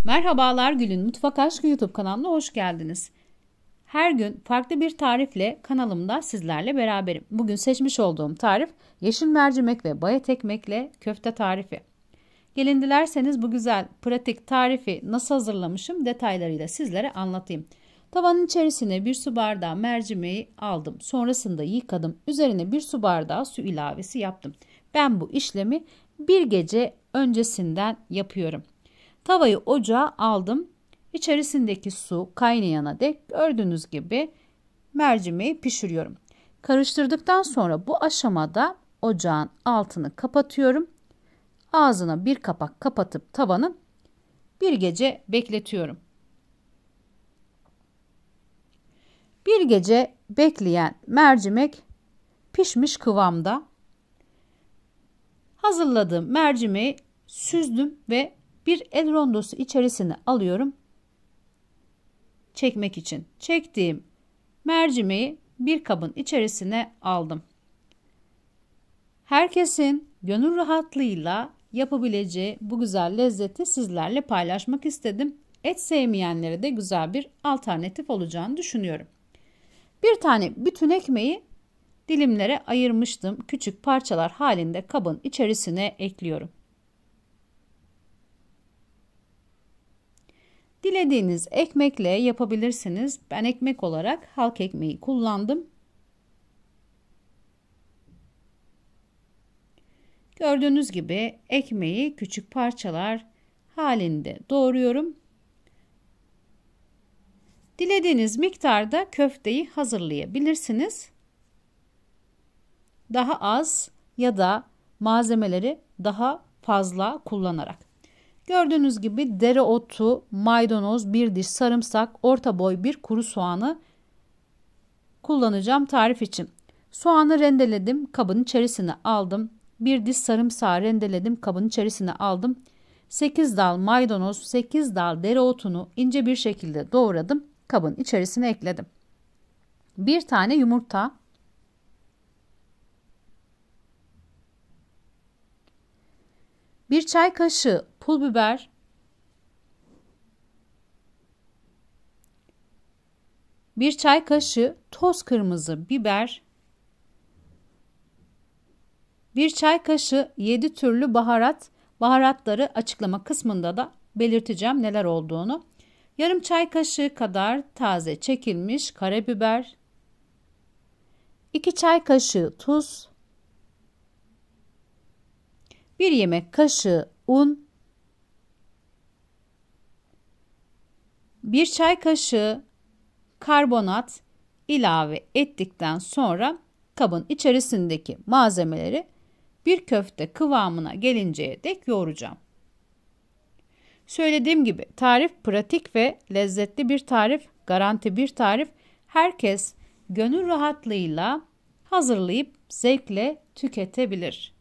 Merhabalar, Gül'ün Mutfak Aşkı YouTube kanalına hoş geldiniz. Her gün farklı bir tarifle kanalımda sizlerle beraberim. Bugün seçmiş olduğum tarif yeşil mercimek ve bayat ekmekle köfte tarifi. Gelin dilerseniz bu güzel pratik tarifi nasıl hazırlamışım detaylarıyla sizlere anlatayım. Tavanın içerisine 1 su bardağı mercimeği aldım. Sonrasında yıkadım. Üzerine 1 su bardağı su ilavesi yaptım. Ben bu işlemi bir gece öncesinden yapıyorum. Tavayı ocağa aldım. İçerisindeki su kaynayana dek gördüğünüz gibi mercimeği pişiriyorum. Karıştırdıktan sonra bu aşamada ocağın altını kapatıyorum. Ağzına bir kapak kapatıp tavanın bir gece bekletiyorum. Bir gece bekleyen mercimek pişmiş kıvamda. Hazırladığım mercimeği süzdüm ve bir el rondosu içerisine alıyorum. Çekmek için. Çektiğim mercimeği bir kabın içerisine aldım. Herkesin gönül rahatlığıyla yapabileceği bu güzel lezzeti sizlerle paylaşmak istedim. Et sevmeyenlere de güzel bir alternatif olacağını düşünüyorum. Bir tane bütün ekmeği dilimlere ayırmıştım. Küçük parçalar halinde kabın içerisine ekliyorum. Dilediğiniz ekmekle yapabilirsiniz. Ben ekmek olarak halk ekmeği kullandım. Gördüğünüz gibi ekmeği küçük parçalar halinde doğruyorum. Dilediğiniz miktarda köfteyi hazırlayabilirsiniz. Daha az ya da malzemeleri daha fazla kullanarak. Gördüğünüz gibi dereotu, maydanoz, bir diş sarımsak, orta boy bir kuru soğanı kullanacağım tarif için. Soğanı rendeledim, kabın içerisine aldım. Bir diş sarımsağı rendeledim, kabın içerisine aldım. 8 dal maydanoz, 8 dal dereotunu ince bir şekilde doğradım. Kabın içerisine ekledim. Bir tane yumurta, bir çay kaşığı pul biber, bir çay kaşığı toz kırmızı biber, bir çay kaşığı 7 türlü baharat. Baharatları açıklama kısmında da belirteceğim neler olduğunu. Yarım çay kaşığı kadar taze çekilmiş karabiber, 2 çay kaşığı tuz, 1 yemek kaşığı un, 1 çay kaşığı karbonat ilave ettikten sonra kabın içerisindeki malzemeleri bir köfte kıvamına gelinceye dek yoğuracağım. Söylediğim gibi tarif pratik ve lezzetli bir tarif, garanti bir tarif. Herkes gönül rahatlığıyla hazırlayıp zevkle tüketebilir.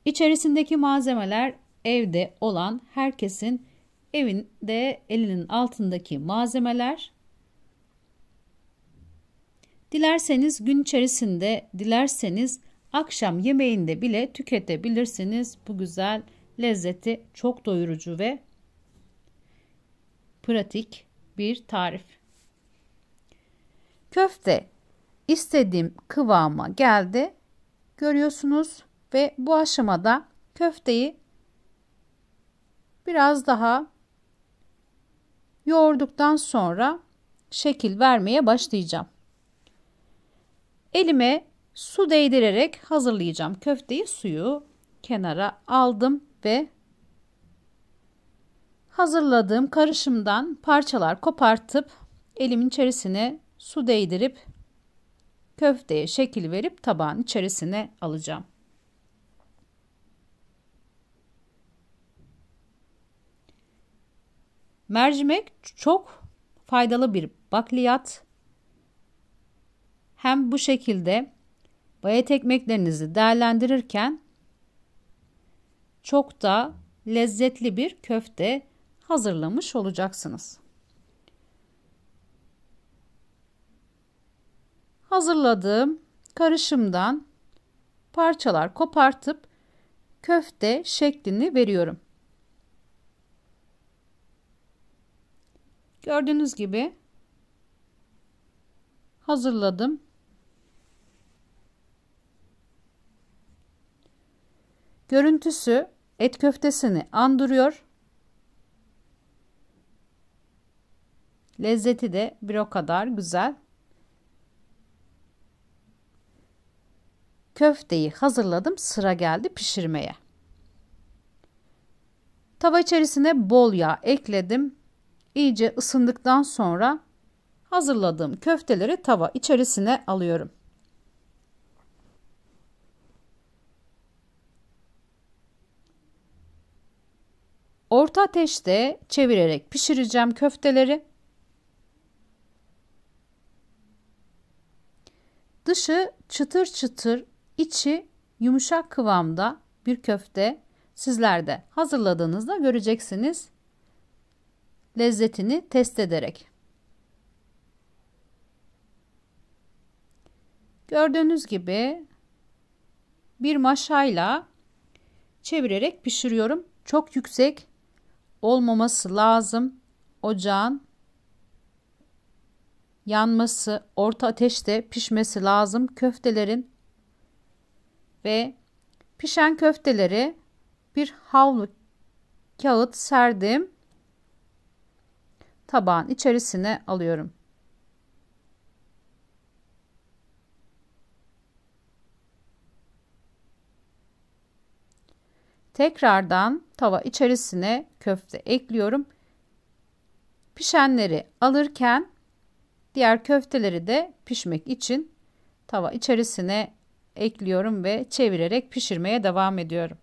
İçerisindeki malzemeler evde olan herkesin evinde elinin altındaki malzemeler. Dilerseniz gün içerisinde, dilerseniz akşam yemeğinde bile tüketebilirsiniz. Bu güzel lezzeti çok doyurucu ve pratik bir tarif. Köfte istediğim kıvama geldi. Görüyorsunuz ve bu aşamada köfteyi biraz daha yoğurduktan sonra şekil vermeye başlayacağım. Elime su değdirerek hazırlayacağım köfteyi. Suyu kenara aldım ve hazırladığım karışımdan parçalar kopartıp elimin içerisine su değdirip köfteye şekil verip tabağın içerisine alacağım. Mercimek çok faydalı bir bakliyat. Hem bu şekilde bayat ekmeklerinizi değerlendirirken çok da lezzetli bir köfte hazırlamış olacaksınız. Hazırladığım karışımdan parçalar kopartıp köfte şeklini veriyorum. Gördüğünüz gibi hazırladım. Görüntüsü et köftesini andırıyor. Lezzeti de bir o kadar güzel. Köfteyi hazırladım. Sıra geldi pişirmeye. Tava içerisine bol yağ ekledim. İyice ısındıktan sonra hazırladığım köfteleri tava içerisine alıyorum. Orta ateşte çevirerek pişireceğim köfteleri. Dışı çıtır çıtır, içi yumuşak kıvamda bir köfte. Sizler de hazırladığınızda göreceksiniz lezzetini test ederek. Gördüğünüz gibi bir maşayla çevirerek pişiriyorum. Çok yüksek olmaması lazım. Ocağın yanması, orta ateşte pişmesi lazım köftelerin. Ve pişen köfteleri bir havlu kağıt serdim. Tabağın içerisine alıyorum. Tekrardan tava içerisine köfte ekliyorum. Pişenleri alırken diğer köfteleri de pişmek için tava içerisine ekliyorum ve çevirerek pişirmeye devam ediyorum.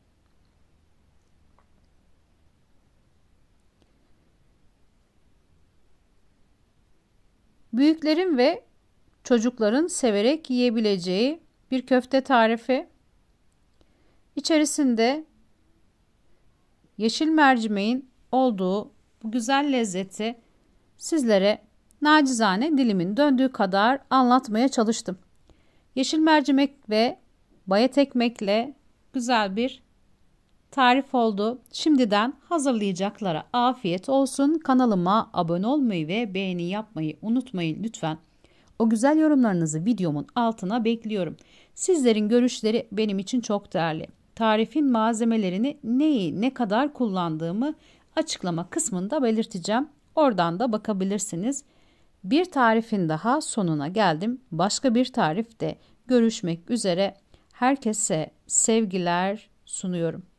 Büyüklerin ve çocukların severek yiyebileceği bir köfte tarifi. İçerisinde yeşil mercimeğin olduğu bu güzel lezzeti sizlere nacizane dilimin döndüğü kadar anlatmaya çalıştım. Yeşil mercimek ve bayat ekmekle güzel bir tarif oldu. Şimdiden hazırlayacaklara afiyet olsun. Kanalıma abone olmayı ve beğeni yapmayı unutmayın lütfen. O güzel yorumlarınızı videomun altına bekliyorum. Sizlerin görüşleri benim için çok değerli. Tarifin malzemelerini neyi ne kadar kullandığımı açıklama kısmında belirteceğim. Oradan da bakabilirsiniz. Bir tarifin daha sonuna geldim. Başka bir tarifte görüşmek üzere. Herkese sevgiler sunuyorum.